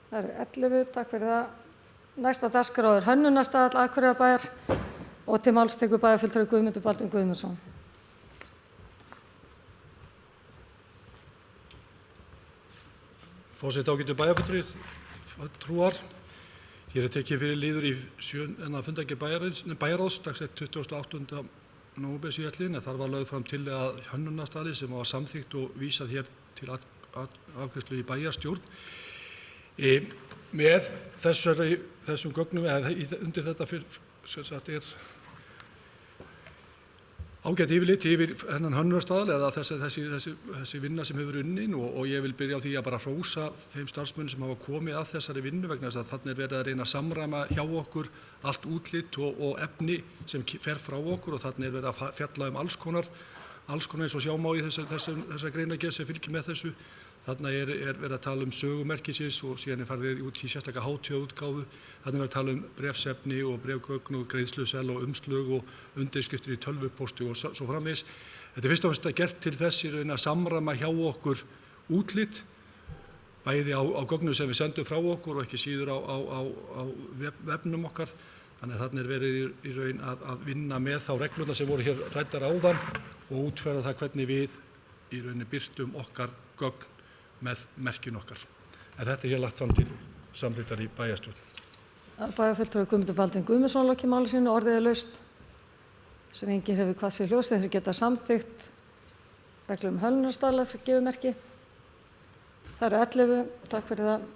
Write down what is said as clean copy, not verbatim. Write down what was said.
Það eru 11, takk fyrir það. Næsta dagskrá er hönnunarstaðall Akureyrarbæjar og til máls tekur bæjarfulltrúi Guðmundur Baldvin Guðmundsson. Forseti, ágætu bæjarfulltrúar. Hér er tekið fyrir liður í fundagi bæjarráðs dagsett 28. nóvember síðastliðinn, en þar var lögð fram tillaga að hönnunarstaðli sem var samþykkt og vísað hér til afgreiðslu í bæjarstjórn. Með þessum gögnum, eða undir þetta er ágætt yfirlit yfir hennan hönnunarstaðal eða þessi vinna sem hefur unnin og ég vil byrja á því að bara hrósa þeim starfsmönnum sem hafa komið að þessari vinnu vegna þess að þarna er verið að reyna að samræma hjá okkur allt útlit og efni sem fer frá okkur og þarna er verið að fjalla alls konar eins og sjá má í þessar greinargerð sem fylgir með þessu. Þarna er verið að tala sögumerkisins og síðan er farið út í sérstaka hátíðaútgáfu. Þarna er verið að tala bréfsefni og bréfgögn og greiðslusel og umslög og undirskriftir í tölvupósti og svo framvegis. Þetta er fyrst og fremst gert til þess í raun að samræma hjá okkur útlit, bæði á gögnum sem við sendum frá okkur og ekki síður á vefnum okkar. Þannig að þarna er verið í raun að vinna með þá reglurnar sem voru hér ræddar áðan og útfæra það hvernig við í rauninni birtum okkar gögn með merkin okkar. En þetta er hér lagt saman til samþykktar í bæjarstjórn. Bæjarfulltrúi Guðmundur Baldvin Guðmundsson lokið máli sínu, orðið er laust sem enginn hefur hvað sér hljóðst sem geta samþykkt reglum hönnunarstaðla sem gefur merki. Það eru 11, takk fyrir það.